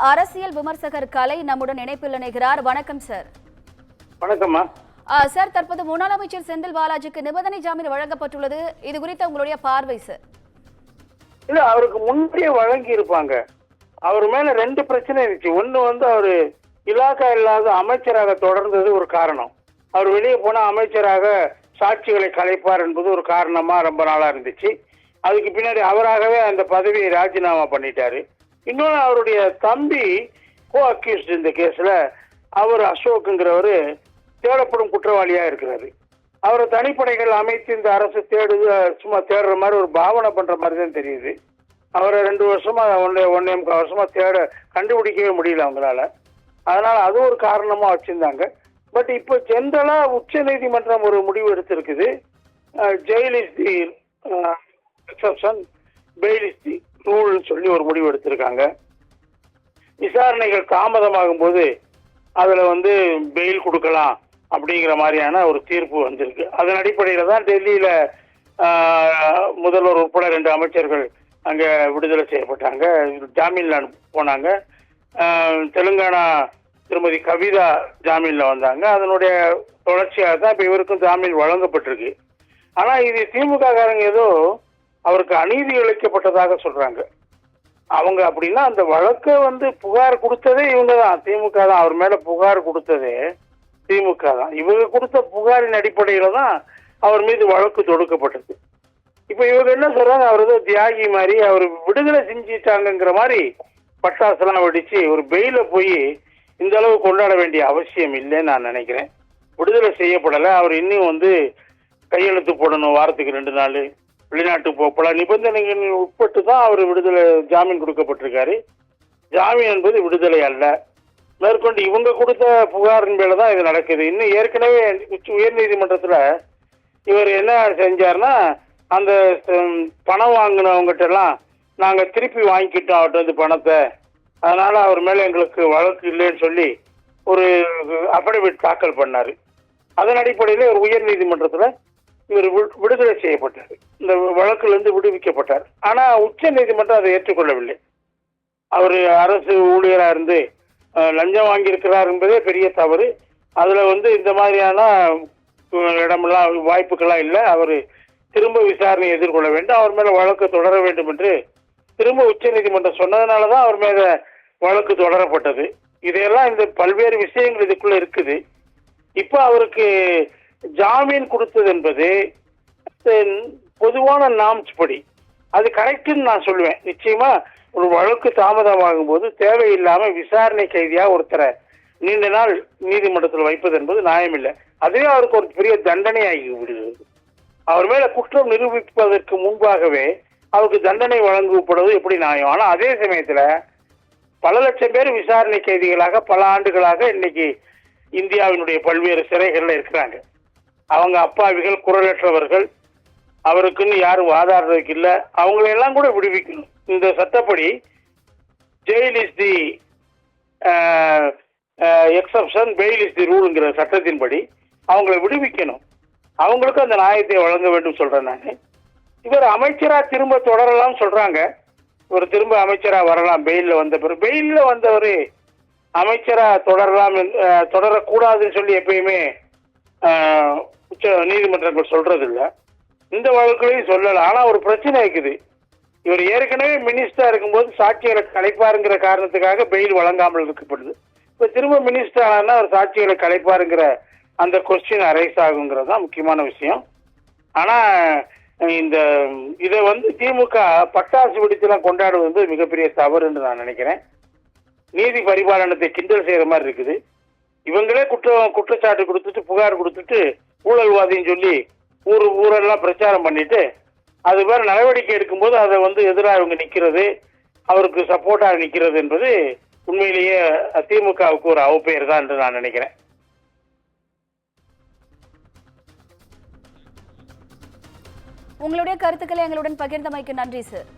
அரசியல் விமர்சகர் கலை நம்முடன் இணைப்பில் இணைகிறார். வணக்கம் சார். வணக்கம்மா. சார், தற்போது முன்னாள் அமைச்சர் செந்தில் பாலாஜிக்கு நிபந்தனை ஜாமீன் வழங்கப்பட்டுள்ளது. இது குறித்த உங்களுடைய பார்வை சார்? இல்ல, அவருக்கு முன்னே வழங்கி இருப்பாங்க. அவர் மேல ரெண்டு பிரச்சனை இருந்துச்சு. ஒண்ணு அவரு இலாக்கா இல்லாத அமைச்சராக தொடர்ந்தது ஒரு காரணம். அவர் வெளியே போன அமைச்சராக சாட்சிகளை கலைப்பார் என்பது ஒரு காரணமா ரொம்ப நாளா இருந்துச்சு. அதுக்கு பின்னாடி அவராகவே அந்த பதவியை ராஜினாமா பண்ணிட்டாரு. இன்னொன்று, அவருடைய தம்பி கோ அக்யூஸ்ட் இந்த கேஸ்ல அவர் அசோக்குங்கிறவரு தேடப்படும் குற்றவாளியா இருக்கிறாரு. அவரை தனிப்படைகள் அமைத்து இந்த அரசு சும்மா தேடுற மாதிரி ஒரு பாவனை பண்ற மாதிரி தான் தெரியுது. அவரை 2 வருஷமா 1.25 வருஷமா கண்டுபிடிக்கவே முடியல அவங்களால. அதனால அது ஒரு காரணமா வச்சிருந்தாங்க. பட் இப்போ ஜென்ரலா உச்ச நீதிமன்றம் ஒரு முடிவு எடுத்திருக்குது. Jail is the exception, bail is the ரூல்னு சொல்லி ஒரு முடிவு எடுத்திருக்காங்க. விசாரணைகள் தாமதமாகும் போது அதுல பெயில் கொடுக்கலாம் அப்படிங்கிற மாதிரியான ஒரு தீர்ப்பு வந்திருக்கு. அதன் அடிப்படையில தான் டெல்லியில முதல்வர் உட்பட 2 அமைச்சர்கள் அங்க விடுதலை செய்யப்பட்டாங்க, ஜாமீன்ல போனாங்க. தெலுங்கானா திருமதி கவிதா ஜாமீன்ல வந்தாங்க. அதனுடைய தொடர்ச்சியாக தான் இப்ப இவருக்கும் ஜாமீன் வழங்கப்பட்டிருக்கு. ஆனா இது திமுக காரங்க ஏதோ அவருக்கு அநீதி இழைக்கப்பட்டதாக சொல்றாங்க. அவங்க அப்படின்னா அந்த வழக்க புகார் கொடுத்ததே இவங்க தான், திமுக தான். அவர் மேல புகார் கொடுத்ததே திமுக தான். இவங்க கொடுத்த புகாரின் அடிப்படையில தான் அவர் மீது வழக்கு தொடுக்கப்பட்டது. இப்ப இவங்க என்ன சொல்றாங்க, அவர் ஏதோ தியாகி மாதிரி அவர் விடுதலை செஞ்சுட்டாங்கிற மாதிரி பட்டாசுலாம் வெடிச்சு ஒரு பெயில போய் இந்த அளவு கொண்டாட வேண்டிய அவசியம் இல்லைன்னு நான் நினைக்கிறேன். விடுதலை செய்யப்படலை. அவர் இன்னும் கையெழுத்து போடணும், வாரத்துக்கு 2 நாள் வெளிநாட்டு பல நிபந்தனைகள் உட்பட்டு தான் அவர் ஜாமீன் கொடுக்கப்பட்டிருக்காரு. ஜாமீன் என்பது விடுதலை அல்ல. மேற்கொண்டு இவங்க கொடுத்த புகாரின் மேல தான் இது நடக்குது. இன்னும் ஏற்கனவே உயர் நீதிமன்றத்துல இவர் என்ன செஞ்சார்னா, அந்த பணம் வாங்கினவங்ககிட்ட எல்லாம் நாங்க திருப்பி வாங்கிக்கிட்டோம் அவர்கிட்ட பணத்தை, அதனால அவர் மேல எங்களுக்கு வழக்கு இல்லைன்னு சொல்லி ஒரு அஃபிடவிட் தாக்கல் பண்ணாரு. அதன் அடிப்படையில ஒரு உயர் நீதிமன்றத்துல இவர் விடுதலை செய்யப்பட்டார், இந்த வழக்குல இருந்து விடுவிக்கப்பட்டார். ஆனா உச்ச நீதிமன்றம் அதை ஏற்றுக்கொள்ளவில்லை. அவர் அரசு ஊழியரா இருந்து லஞ்சம் வாங்கியிருக்கிறார் என்பதே பெரிய தவறு. அதுல இந்த மாதிரியான இடமெல்லாம் வாய்ப்புகள்லாம் இல்லை. அவர் திரும்ப விசாரணையை எதிர்கொள்ள வேண்டும், அவர் மேல வழக்கு தொடர வேண்டும் என்று திரும்ப உச்ச நீதிமன்றம் சொன்னதுனாலதான் அவர் மேல வழக்கு தொடரப்பட்டது. இதையெல்லாம் இந்த பல்வேறு விஷயங்கள் இதுக்குள்ள இருக்குது. இப்ப அவருக்கு ஜாமீன் கொடுத்தது என்பது பொதுவான நாம்ஸ் படி அது கரெக்ட்னு நான் சொல்லுவேன். நிச்சயமா ஒரு வழக்கு தாமதமாகும் போது தேவையில்லாம விசாரணை கைதியா ஒருத்தரை நீண்ட நாள் நீதிமன்றத்தில் வைப்பது என்பது நியாயமில்லை. அதுவே அவருக்கு ஒரு பெரிய தண்டனை ஆகி விடுகிறது. அவர் மேல குற்றம் நிரூபிப்பதற்கு முன்பாகவே அவருக்கு தண்டனை வழங்கப்படுவது எப்படி நியாயம்? ஆனா அதே சமயத்துல பல லட்சம் பேர் விசாரணை கைதிகளாக பல ஆண்டுகளாக இன்னைக்கு இந்தியாவினுடைய பல்வேறு சிறைகள்ல இருக்கிறாங்க. அவங்க அப்பாவிகள், குரலற்றவர்கள், அவருக்குன்னு யாரும் வாதாடுறதுக்கு இல்லை. அவங்களையெல்லாம் கூட விடுவிக்கணும். இந்த சட்டப்படி jail is the exception, bail is the ரூல்ங்கிற சட்டத்தின்படி அவங்களை விடுவிக்கணும். அவங்களுக்கும் அந்த நியாயத்தை வழங்க வேண்டும் சொல்றேன் நான். இவர் அமைச்சரா திரும்ப தொடரலாம் சொல்றாங்க. இவர் திரும்ப அமைச்சரா வரலாம் பெயில்ல வந்த பிறகு. பெயில்ல வந்தவர் அமைச்சரா தொடரலாம், தொடரக்கூடாதுன்னு சொல்லி எப்பயுமே உச்ச நீதிமன்றங்கள் சொல்றது இல்லை. இந்த வழக்குலையும் சொல்லல. ஆனா ஒரு பிரச்சனை இருக்குது. இவர் ஏற்கனவே மினிஸ்டரா இருக்கும்போது சாட்சிகளை கலைப்பாருங்கிற காரணத்துக்காக பெயில் வழங்காமல் இருக்கப்படுது. இப்ப திரும்ப மினிஸ்டர் ஆனா அவர் சாட்சிகளை கலைப்பாருங்கிற அந்த கொஸ்டின் அரைஸ் ஆகுங்கிறது தான் முக்கியமான விஷயம். ஆனா இந்த இதை திமுக பட்டாசு வெடித்துலாம் கொண்டாடுவது மிகப்பெரிய தவறு என்று நான் நினைக்கிறேன். நீதி பரிபாலனத்தை கிண்டல் செய்யற மாதிரி இருக்குது. இவங்களே குற்றச்சாட்டு கொடுத்துட்டு புகார் கொடுத்துட்டு ஊழல்வாதின்னு சொல்லி ஊரெல்லாம் பிரச்சாரம் பண்ணிட்டு அது மாதிரி நடவடிக்கை எடுக்கும்போது அதை எதிராக இவங்க நிக்கிறது, அவருக்கு சப்போர்ட்டாக நிக்கிறது என்பது உண்மையிலேயே திமுகவுக்கு ஒரு அவப்பெயர் தான் என்று நான் நினைக்கிறேன். உங்களுடைய கருத்துக்களை எங்களுடன் பகிர்ந்தமைக்கு நன்றி சார்.